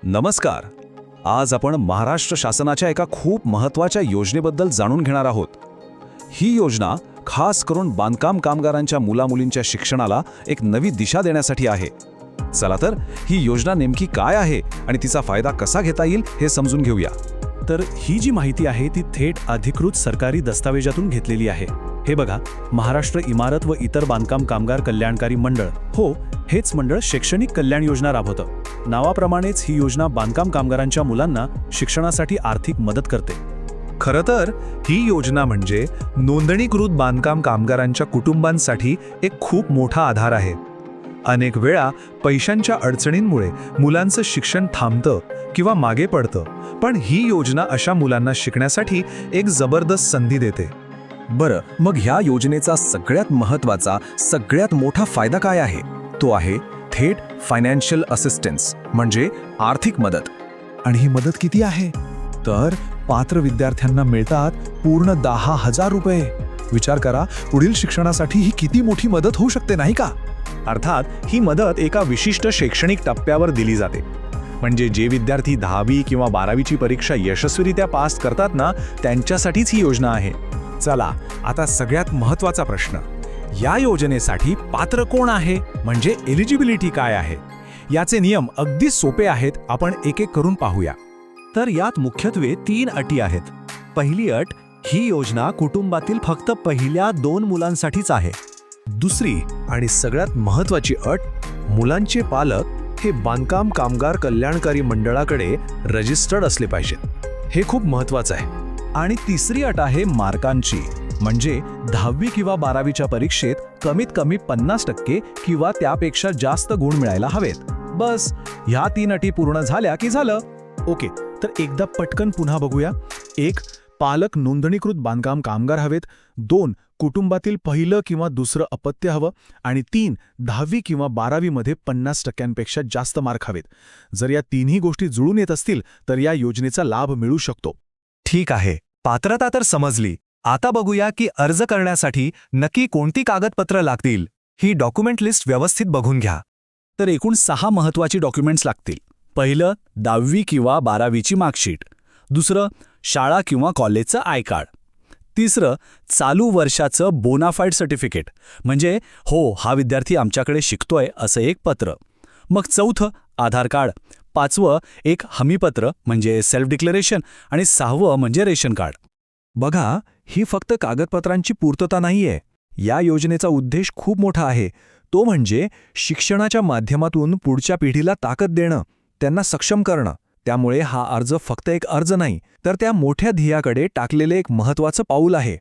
नमस्कार. आज आपण महाराष्ट्र शासनाच्या एका खूप महत्त्वाच्या योजनेबद्दल जाणून घेणार आहोत. ही योजना खास करून बांधकाम कामगारांच्या मुलामुलींच्या शिक्षणाला एक नवी दिशा देण्यासाठी आहे. चला तर ही योजना नेमकी काय आहे आणि तिचा फायदा कसा घेता येईल हे समजून घेऊया. तर ही जी माहिती आहे ती थेट अधिकृत सरकारी दस्तावेजातून घेतलेली आहे. हे बघा, महाराष्ट्र इमारत व इतर बांधकाम कामगार कल्याणकारी मंडळ, हो हेच मंडळ शैक्षणिक कल्याण योजना राबवतं. नावाप्रमाणेच ही योजना बांधकाम कामगारांच्या मुलांना शिक्षणासाठी आर्थिक मदत करते. खरं तर ही योजना म्हणजे नोंदणीकृत बांधकाम कामगारांच्या कुटुंबांसाठी एक खूप मोठा आधार आहे. अनेक वेळा पैशांच्या अडचणींमुळे मुलांचं शिक्षण थांबतं किंवा मागे पडतं, पण ही योजना अशा मुलांना शिकण्यासाठी एक जबरदस्त संधी देते. बरं, मग ह्या योजनेचा सगळ्यात महत्त्वाचा, सगळ्यात मोठा फायदा काय आहे? तो आहे थेट फायनान्शियल असिस्टन्स, म्हणजे आर्थिक मदत. आणि ही मदत किती आहे? तर पात्र विद्यार्थ्यांना मिळतात पूर्ण 10,000 रुपये. विचार करा, पुढील शिक्षणासाठी ही किती मोठी मदत होऊ शकते, नाही का? अर्थात ही मदत एका विशिष्ट शैक्षणिक टप्प्यावर दिली जाते. म्हणजे जे विद्यार्थी 10वी किंवा 12वीची परीक्षा यशस्वीरित्या पास करतात ना, त्यांच्यासाठीच ही योजना आहे. चला, आता सगळ्यात महत्त्वाचा प्रश्न, या योजनेसाठी पात्र कोण आहे, म्हणजे एलिजिबिलिटी काय आहे? याचे नियम अगदी सोपे आहेत. आपण एक एक करून पाहूया. तर यात मुख्यत्वे 3 अटी आहेत. पहिली अट, ही योजना कुटुंबातील फक्त पहिल्या 2 मुलांसाठीच आहे. दुसरी आणि सगळ्यात महत्त्वाची अट, मुलांचे पालक हे बांधकाम कामगार कल्याणकारी मंडळाकडे रजिस्टर्ड असले पाहिजेत. हे खूप महत्त्वाचं आहे. आणि तिसरी अट आहे मार्कांची, म्हणजे 10वी किंवा 12वीच्या परीक्षेत कमीत कमी 50% किंवा त्यापेक्षा जास्त गुण मिळायला हवेत. बस, ह्या 3 अटी पूर्ण झाल्या की झालं. ओके, तर एकदा पटकन पुन्हा बघूया. 1. पालक नोंदणीकृत बांधकाम कामगार हवेत. 2. कुटुंबातील पहिलं किंवा दुसरं अपत्य हवं. आणि 3. 10वी किंवा 12वीमध्ये 50%पेक्षा जास्त मार्क हवेत. जर या तिन्ही गोष्टी जुळून येत असतील तर या योजनेचा लाभ मिळू शकतो. ठीक आहे, पात्रता तर समजली. आता बघूया की अर्ज करण्यासाठी नक्की कोणती कागदपत्र लागतील. ही डॉक्युमेंट लिस्ट व्यवस्थित बघून घ्या. तर एकूण 6 महत्त्वाची डॉक्युमेंट्स लागतील. पहिलं, 10वी किंवा 12वीची मार्कशीट. दुसरं, शाळा किंवा कॉलेजचं आय कार्ड. तिसरं, चालू वर्षाचं बोनाफाईड सर्टिफिकेट, म्हणजे हो हा विद्यार्थी आमच्याकडे शिकतोय असं एक पत्र. मग चौथं, आधार कार्ड. 5वं, एक हमीपत्र म्हणजे सेल्फ डिक्लेरेशन. आणि 6वं म्हणजे रेशन कार्ड. बघा, ही फक्त कागदपत्रांची पूर्तता नाहीये. या योजनेचा उद्देश खूप मोठा आहे. तो म्हणजे शिक्षणाच्या माध्यमातून पुढच्या पिढीला ताकद देणं, त्यांना सक्षम करणं. त्यामुळे हा अर्ज फक्त एक अर्ज नाही, तर त्या मोठ्या ध्येयाकडे टाकलेले एक महत्त्वाचं पाऊल आहे.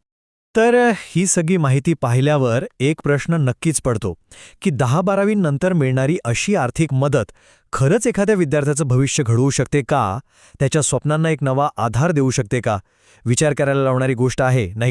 तर ही सगळी माहिती पाहिल्यावर एक प्रश्न नक्कीच पडतो की 10-12वी नंतर मिळणारी अशी आर्थिक मदत खरंच एखाद्या विद्यार्थ्याचं भविष्य घडवू शकते का? त्याच्या स्वप्नांना एक नवा आधार देऊ शकते का? विचार करायला लावणारी गोष्ट आहे, नाही?